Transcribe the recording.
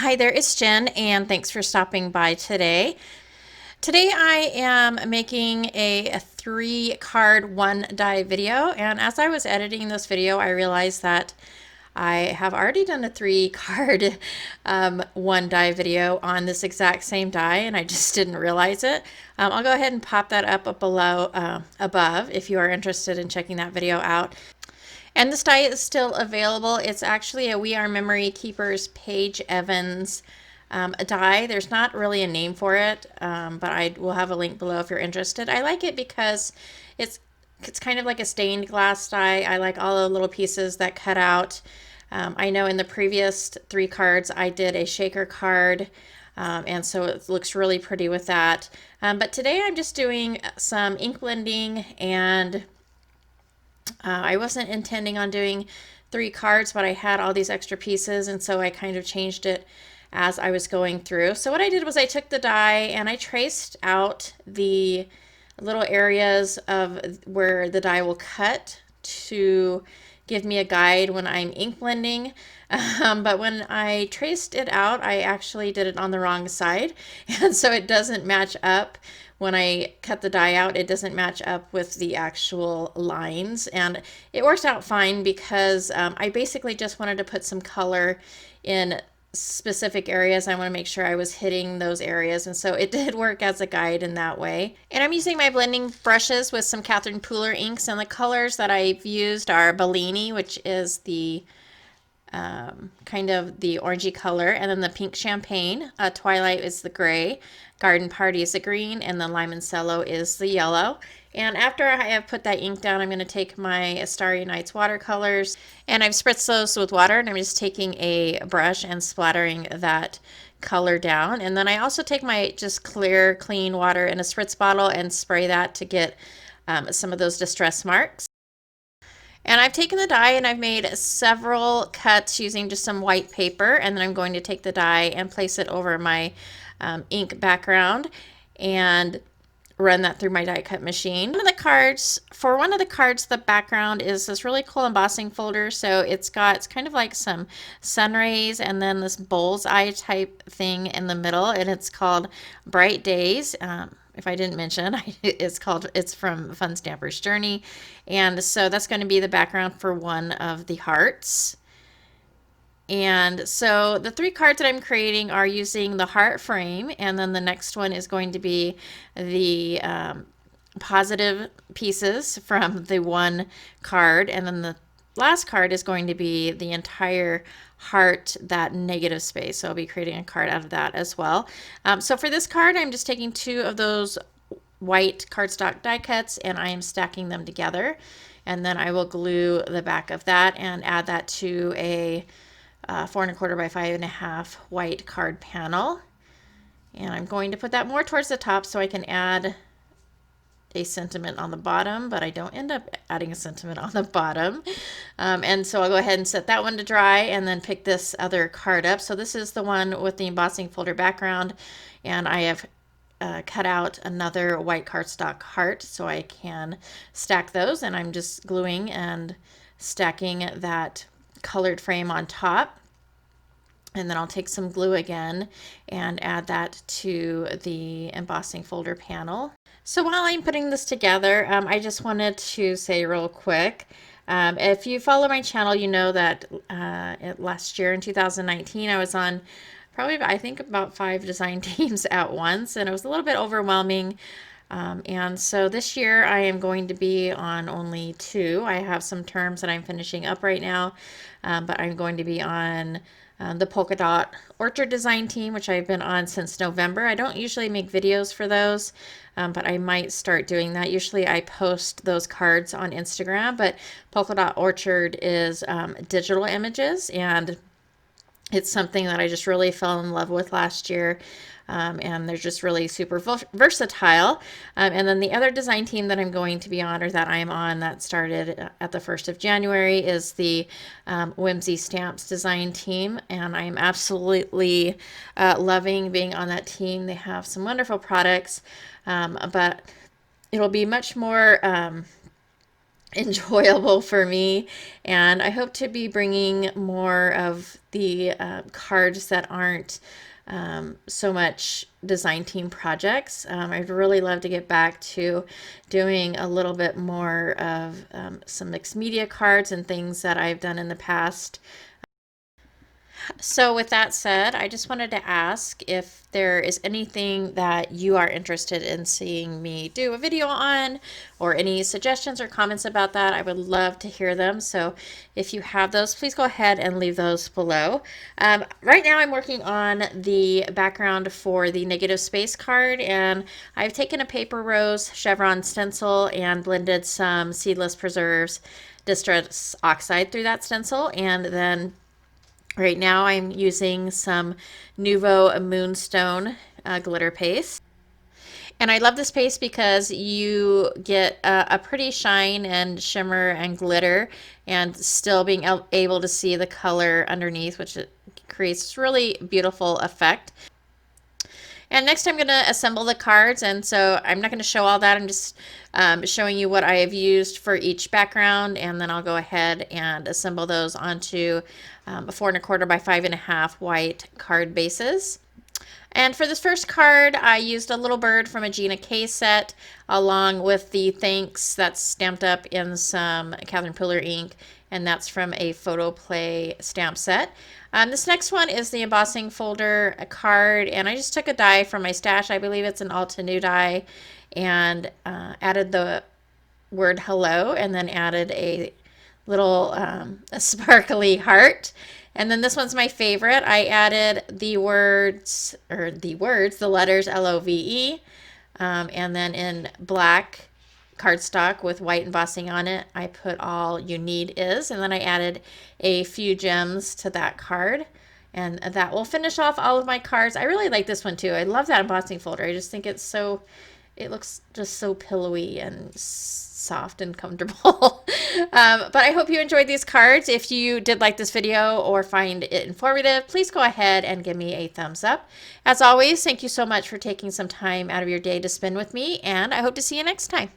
Hi there, it's Jen, and thanks for stopping by today. Today I am making a 3-card 1 die video, and as I was editing this video, I realized that I have already done a 3-card 1 die video on this exact same die, and I just didn't realize it. I'll go ahead and pop that up below, above, if you are interested in checking that video out. And this die is still available. It's actually a We Are Memory Keepers Paige Evans a die. There's not really a name for it, but I will have a link below if you're interested. I like it because it's kind of like a stained glass die. I like all the little pieces that cut out. I know in the previous 3 cards I did a shaker card, and so it looks really pretty with that. But today I'm just doing some ink blending, and I wasn't intending on doing 3 cards, but I had all these extra pieces, and so I kind of changed it as I was going through. So what I did was I took the die and I traced out the little areas of where the die will cut to give me a guide when I'm ink blending. But when I traced it out, I actually did it on the wrong side, and so it doesn't match up. When I cut the die out, it doesn't match up with the actual lines, and it works out fine because I basically just wanted to put some color in specific areas. I want to make sure I was hitting those areas, and so it did work as a guide in that way. And I'm using my blending brushes with some Catherine Pooler inks, and the colors that I've used are Bellini, which is the kind of the orangey color, and then the pink Champaign. Twilight is the gray, Garden Party is the green, and the Limoncello is the yellow. And after I have put that ink down, I'm going to take my Starry Nights watercolors, and I've spritzed those with water, and I'm just taking a brush and splattering that color down. And then I also take my just clear, clean water in a spritz bottle and spray that to get some of those distress marks. And I've taken the die and I've made several cuts using just some white paper, and then I'm going to take the die and place it over my ink background and run that through my die cut machine. For one of the cards, the background is this really cool embossing folder. So it's kind of like some sun rays and then this bullseye type thing in the middle, and it's called Bright Days. If I didn't mention, it's from Fun Stamper's Journey. And so that's going to be the background for one of the hearts. And so the 3 cards that I'm creating are using the heart frame, and then the next one is going to be the positive pieces from the 1 card, and then the last card is going to be the entire heart, that negative space. So I'll be creating a card out of that as well. So for this card, I'm just taking 2 of those white cardstock die cuts, and I am stacking them together, and then I will glue the back of that and add that to a 4 1/4 by 5 1/2 white card panel. And I'm going to put that more towards the top so I can add a sentiment on the bottom, but I don't end up adding a sentiment on the bottom. And so I'll go ahead and set that one to dry and then pick this other card up. So this is the one with the embossing folder background, and I have cut out another white cardstock heart so I can stack those, and I'm just gluing and stacking that colored frame on top. And then I'll take some glue again and add that to the embossing folder panel. So while I'm putting this together, I just wanted to say real quick, if you follow my channel, you know that last year in 2019, I was on probably, I think, about 5 design teams at once, and it was a little bit overwhelming. And so this year I am going to be on only 2. I have some terms that I'm finishing up right now, but I'm going to be on the polka dot orchard design team, which I've been on since November. I don't usually make videos for those, but I might start doing that. Usually I post those cards on Instagram, but polka dot orchard is digital images, and it's something that I just really fell in love with last year. And they're just really super versatile. And then the other design team that I'm going to be on, or that I'm on, that started at the 1st of January, is the Whimsy Stamps design team. And I'm absolutely loving being on that team. They have some wonderful products, but it'll be much more enjoyable for me, and I hope to be bringing more of the cards that aren't so much design team projects. I'd really love to get back to doing a little bit more of some mixed media cards and things that I've done in the past. So with that said, I just wanted to ask if there is anything that you are interested in seeing me do a video on, or any suggestions or comments about that. I would love to hear them. So if you have those, please go ahead and leave those below. Right now I'm working on the background for the negative space card, and I've taken a paper rose chevron stencil and blended some seedless preserves distress oxide through that stencil, and then right now I'm using some Nuvo Moonstone glitter paste. And I love this paste because you get a pretty shine and shimmer and glitter, and still being able to see the color underneath, which creates this really beautiful effect. And next I'm going to assemble the cards, and so I'm not going to show all that. I'm just showing you what I have used for each background, and then I'll go ahead and assemble those onto a 4 1/4 by 5 1/2 white card bases. And for this first card, I used a little bird from a Gina K set, along with the thanks that's stamped up in some Catherine Piller ink, and that's from a Photo Play stamp set. This next one is the embossing folder card, and I just took a die from my stash. I believe it's an Alta New die, and added the word hello, and then added a little a sparkly heart. And then this one's my favorite. I added the letters LOVE, and then in black cardstock with white embossing on it, I put all you need is, and then I added a few gems to that card. And that will finish off all of my cards. I really like this one too. I love that embossing folder. I just think it's so, it looks just so pillowy and soft and comfortable. But I hope you enjoyed these cards. If you did like this video or find it informative, please go ahead and give me a thumbs up. As always, thank you so much for taking some time out of your day to spend with me, and I hope to see you next time.